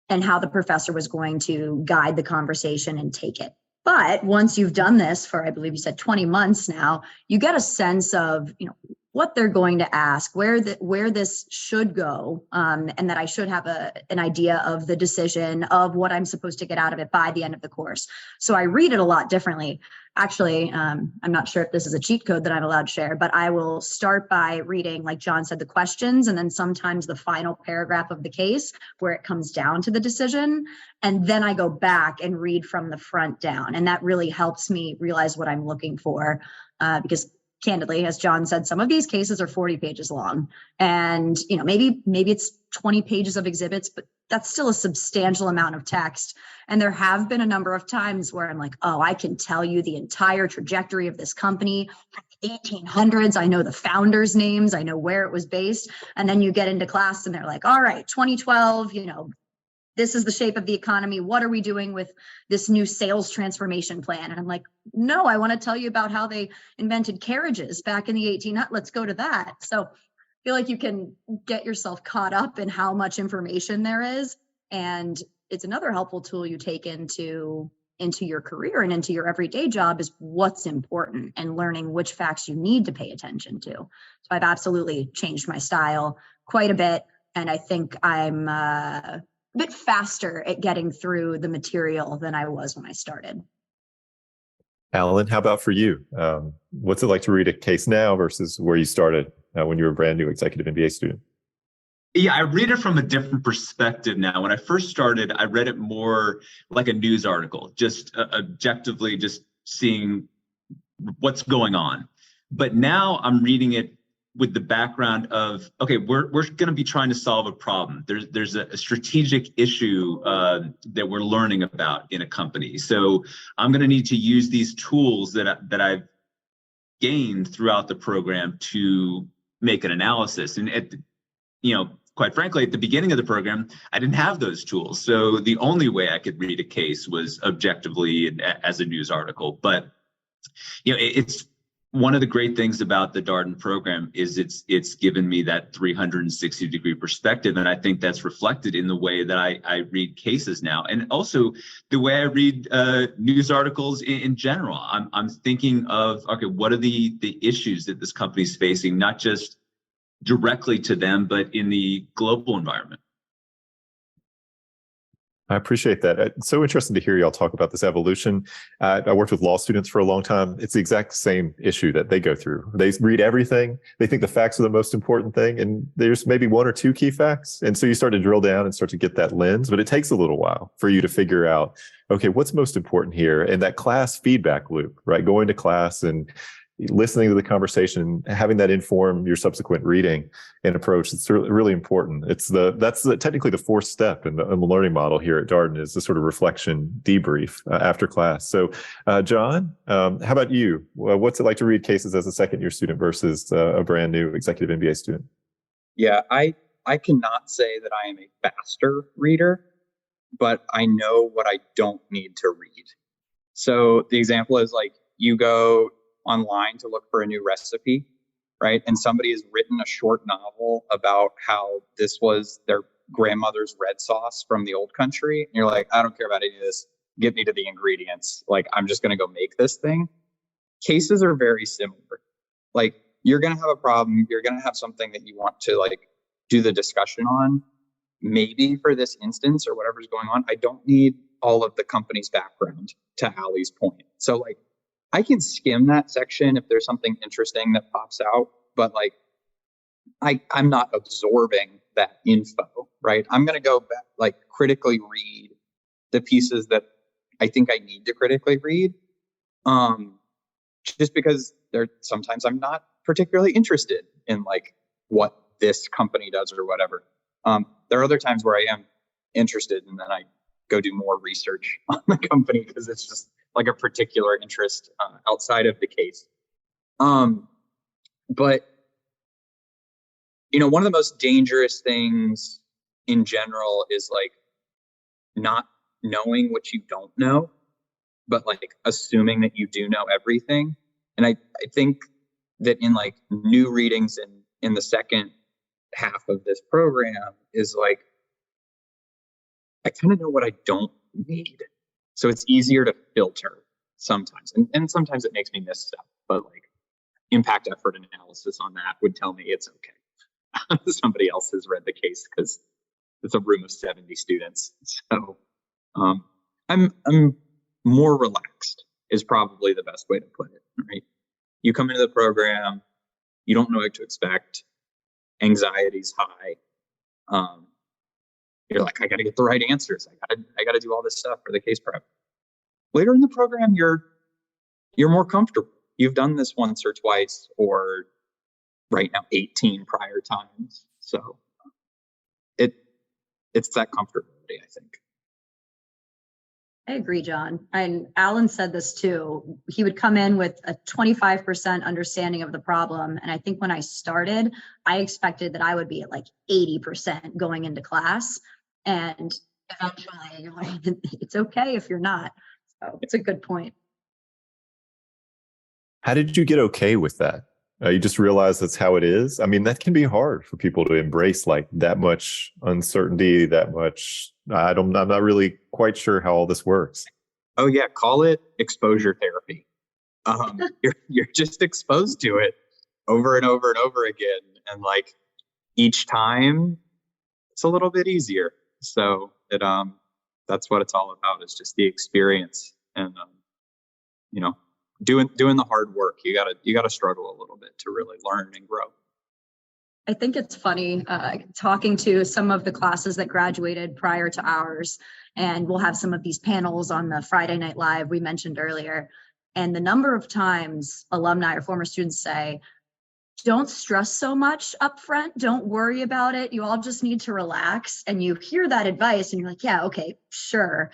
and how the professor was going to guide the conversation and take it. But once you've done this for, I believe you said 20 months now, you get a sense of, what they're going to ask, where this should go, and that I should have an idea of the decision of what I'm supposed to get out of it by the end of the course. So I read it a lot differently. Actually, I'm not sure if this is a cheat code that I'm allowed to share, but I will start by reading, like John said, the questions, and then sometimes the final paragraph of the case where it comes down to the decision. And then I go back and read from the front down. And that really helps me realize what I'm looking for, because candidly, as John said, some of these cases are 40 pages long, and maybe it's 20 pages of exhibits, but that's still a substantial amount of text. And there have been a number of times where I'm like, oh, I can tell you the entire trajectory of this company from the 1800s. I know the founders' names. I know where it was based. And then you get into class and they're like, all right, 2012, this is the shape of the economy. What are we doing with this new sales transformation plan? And I'm like, no, I want to tell you about how they invented carriages back in the 1800s. Let's go to that. So I feel like you can get yourself caught up in how much information there is. And it's another helpful tool you take into your career and into your everyday job is what's important and learning which facts you need to pay attention to. So I've absolutely changed my style quite a bit. And I think I'm a bit faster at getting through the material than I was when I started. Allan, how about for you? What's it like to read a case now versus where you started when you were a brand new Executive MBA student? Yeah, I read it from a different perspective now. When I first started, I read it more like a news article, just objectively just seeing what's going on. But now I'm reading it with the background of, okay, we're going to be trying to solve a problem. There's a strategic issue that we're learning about in a company. So I'm going to need to use these tools that I've gained throughout the program to make an analysis. And quite frankly, at the beginning of the program, I didn't have those tools. So the only way I could read a case was objectively as a news article. But it's one of the great things about the Darden program is it's given me that 360-degree perspective, and I think that's reflected in the way that I read cases now, and also the way I read news articles in general. I'm thinking of, okay, what are the issues that this company is facing, not just directly to them, but in the global environment. I appreciate that. It's so interesting to hear y'all talk about this evolution. I worked with law students for a long time. It's the exact same issue that they go through. They read everything. They think the facts are the most important thing, and there's maybe 1 or 2 key facts. And so you start to drill down and start to get that lens, but it takes a little while for you to figure out, okay, what's most important here? And that class feedback loop, right? Going to class and listening to the conversation, having that inform your subsequent reading and approach. It's really important. That's technically the 4th step in the learning model here at Darden, is the sort of reflection debrief after class. So, John, how about you? What's it like to read cases as a second-year student versus a brand new Executive MBA student? Yeah, I cannot say that I am a faster reader, but I know what I don't need to read. So the example is like you go online to look for a new recipe, right? And somebody has written a short novel about how this was their grandmother's red sauce from the old country. And you're like, I don't care about any of this. Get me to the ingredients. Like, I'm just going to go make this thing. Cases are very similar. Like, you're going to have a problem. You're going to have something that you want to like do the discussion on. Maybe for this instance or whatever's going on, I don't need all of the company's background, to Ally's point. So like I can skim that section if there's something interesting that pops out, but like I'm not absorbing that info, right? I'm going to go back, like critically read the pieces that I think I need to critically read. Just because sometimes I'm not particularly interested in like what this company does or whatever. There are other times where I am interested, and then I go do more research on the company because it's just like a particular interest outside of the case. But one of the most dangerous things in general is like not knowing what you don't know, but like assuming that you do know everything. And I think that in like new readings in the second half of this program is like, I kind of know what I don't need. So it's easier to filter sometimes. And sometimes it makes me miss stuff, but like impact effort analysis on that would tell me it's okay. Somebody else has read the case because it's a room of 70 students. So I'm more relaxed is probably the best way to put it, right? You come into the program, you don't know what to expect, anxiety's high. You're like, I got to get the right answers. I got to do all this stuff for the case prep. Later in the program, you're more comfortable. You've done this once or twice, or right now 18 prior times. So it's that comfortability, I think. I agree, John. And Allan said this too. He would come in with a 25% understanding of the problem. And I think when I started, I expected that I would be at like 80% going into class. And eventually you're like, it's okay if you're not. So it's a good point. How did you get okay with that? You just realize that's how it is? I mean, that can be hard for people to embrace, like that much uncertainty, that much, I'm not really quite sure how all this works. Oh yeah, call it exposure therapy. You're just exposed to it over and over and over again. And like each time it's a little bit easier. So that's what it's all about, is just the experience and doing the hard work. You gotta struggle a little bit to really learn and grow. I think it's funny talking to some of the classes that graduated prior to ours, and we'll have some of these panels on the Friday Night Live we mentioned earlier. And the number of times alumni or former students say, don't stress so much up front. Don't worry about it. You all just need to relax. And you hear that advice and you're like, yeah, okay, sure.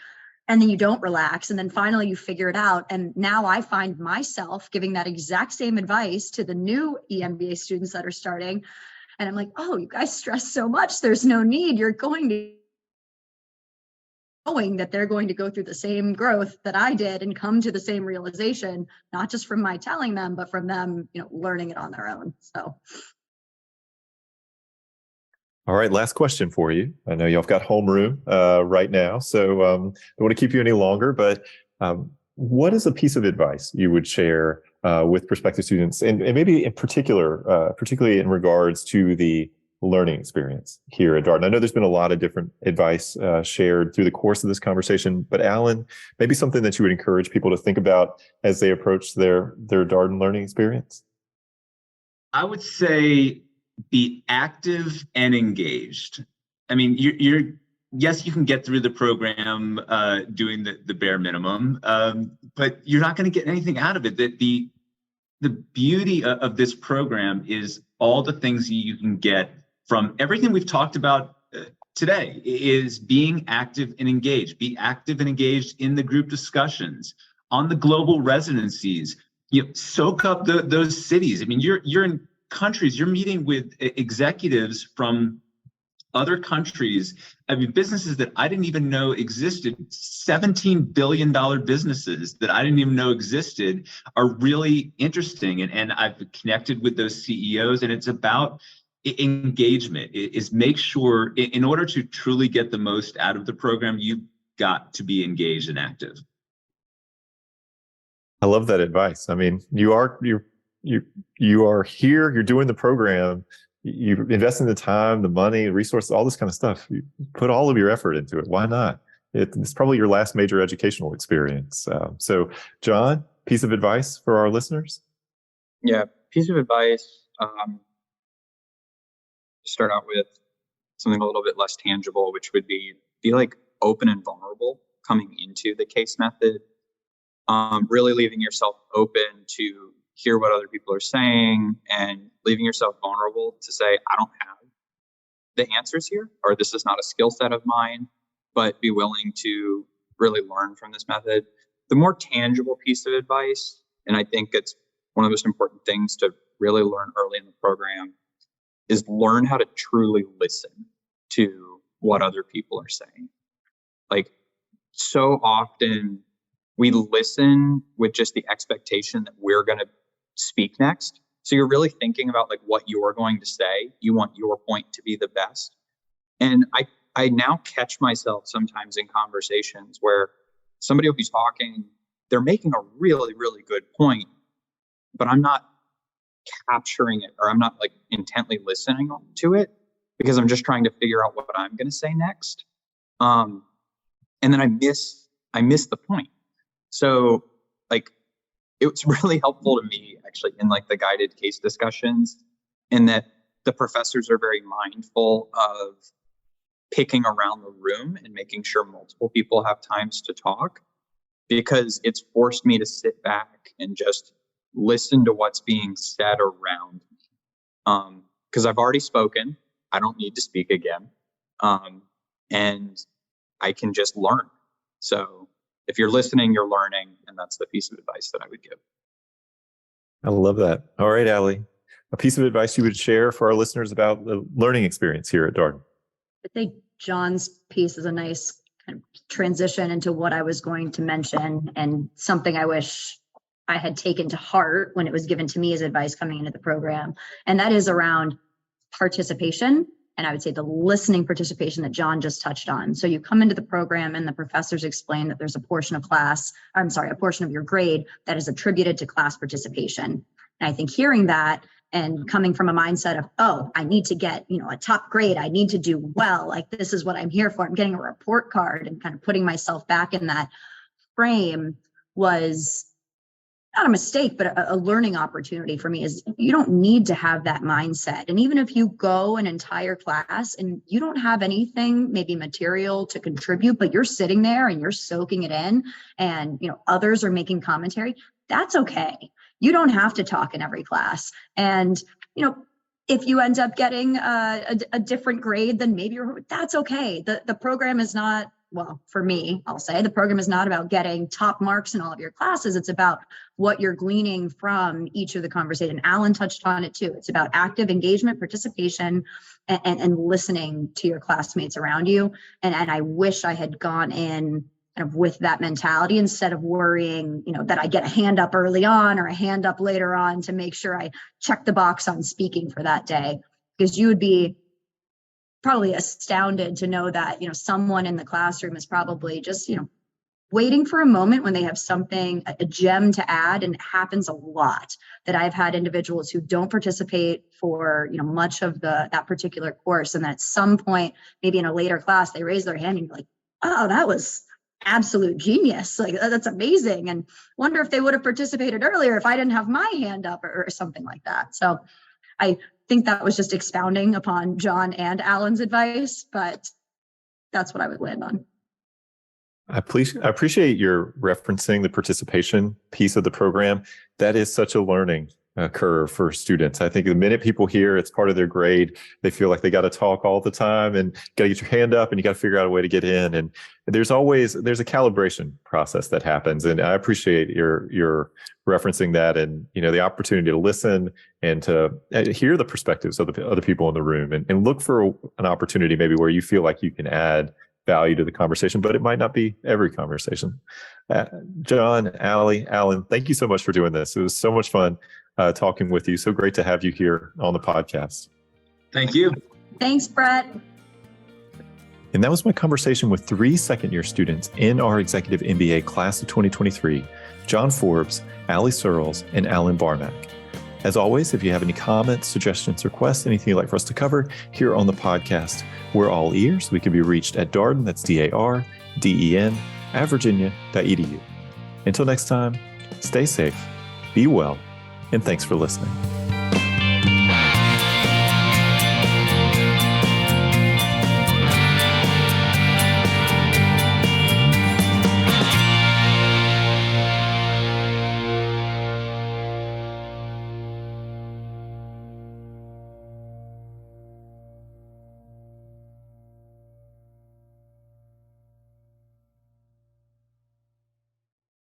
And then you don't relax. And then finally you figure it out. And now I find myself giving that exact same advice to the new EMBA students that are starting. And I'm like, oh, you guys stress so much. There's no need. You're going to knowing that they're going to go through the same growth that I did and come to the same realization, not just from my telling them, but from them, learning it on their own. So. All right, last question for you. I know y'all have got homeroom right now, so I don't want to keep you any longer, but what is a piece of advice you would share with prospective students, and maybe in particular, particularly in regards to the learning experience here at Darden? I know there's been a lot of different advice shared through the course of this conversation, but Allan, maybe something that you would encourage people to think about as they approach their Darden learning experience? I would say be active and engaged. I mean, yes, you can get through the program doing the bare minimum, but you're not going to get anything out of it. That the beauty of this program is all the things you can get from everything we've talked about today is being active and engaged. Be active and engaged in the group discussions, on the global residencies. Soak up those cities. I mean, you're in countries, you're meeting with executives from other countries. I mean, businesses that I didn't even know existed, $17 billion businesses that I didn't even know existed, are really interesting. And I've connected with those CEOs, and it's about engagement. Is make sure, in order to truly get the most out of the program, you've got to be engaged and active. I love that advice. I mean, you are here, you're doing the program, you invest in the time, the money, the resources, all this kind of stuff. You put all of your effort into it. Why not? It's probably your last major educational experience. So, John, piece of advice for our listeners? Yeah, piece of advice. Start out with something a little bit less tangible, which would be like open and vulnerable coming into the case method. Really leaving yourself open to hear what other people are saying and leaving yourself vulnerable to say, I don't have the answers here, or this is not a skill set of mine, but be willing to really learn from this method. The more tangible piece of advice, and I think it's one of the most important things to really learn early in the program, is learn how to truly listen to what other people are saying. Like, so often we listen with just the expectation that we're going to speak next. So you're really thinking about like what you're going to say. You want your point to be the best. And I now catch myself sometimes in conversations where somebody will be talking, they're making a really, really good point, but I'm not capturing it, or I'm not like intently listening to it because I'm just trying to figure out what I'm going to say next. And then I miss the point. So like, it's really helpful to me actually in like the guided case discussions, in that the professors are very mindful of picking around the room and making sure multiple people have times to talk, because it's forced me to sit back and just listen to what's being said around me. Because I've already spoken, I don't need to speak again. And I can just learn. So if you're listening, you're learning, and that's the piece of advice that I would give. I love that. All right, Aly, a piece of advice you would share for our listeners about the learning experience here at Darden? I think John's piece is a nice kind of transition into what I was going to mention, and something I wish I had taken to heart when it was given to me as advice coming into the program. And that is around participation. And I would say the listening participation that John just touched on. So you come into the program and the professors explain that there's a portion of a portion of your grade that is attributed to class participation. And I think hearing that and coming from a mindset of, oh, I need to get, a top grade, I need to do well, like this is what I'm here for, I'm getting a report card, and kind of putting myself back in that frame was not a mistake, but a learning opportunity for me. Is you don't need to have that mindset. And even if you go an entire class and you don't have anything, maybe material to contribute, but you're sitting there and you're soaking it in, and others are making commentary, that's okay. You don't have to talk in every class. And if you end up getting a different grade, then maybe that's okay. The program is not, well, for me, I'll say the program is not about getting top marks in all of your classes. It's about what you're gleaning from each of the conversation. Allan touched on it too. It's about active engagement, participation, and listening to your classmates around you. And I wish I had gone in kind of with that mentality, instead of worrying, that I get a hand up early on or a hand up later on to make sure I check the box on speaking for that day. Because you would be probably astounded to know that, someone in the classroom is probably just, waiting for a moment when they have something, a gem to add. And it happens a lot that I've had individuals who don't participate for, much of that particular course. And at some point, maybe in a later class, they raise their hand and you're like, oh, that was absolute genius. Like, that's amazing. And wonder if they would have participated earlier if I didn't have my hand up or something like that. So I think that was just expounding upon John and Allan's advice, but that's what I would land on. I appreciate your referencing the participation piece of the program. That is such a learning curve for students. I think the minute people hear it's part of their grade, they feel like they got to talk all the time and got to get your hand up and you got to figure out a way to get in. And there's a calibration process that happens. And I appreciate your referencing that, and the opportunity to listen and to hear the perspectives of the other people in the room, and look for an opportunity maybe where you feel like you can add value to the conversation, but it might not be every conversation. John, Aly, Allan, thank you so much for doing this. It was so much fun talking with you. So great to have you here on the podcast. Thank you. Thanks, Brett. And that was my conversation with 3 second-year students in our Executive MBA Class of 2023, John Forbes, Searles, and Allan Barmak. As always, if you have any comments, suggestions, requests, anything you'd like for us to cover here on the podcast, we're all ears. We can be reached at Darden, that's virginia.edu. Until next time, stay safe, be well, and thanks for listening.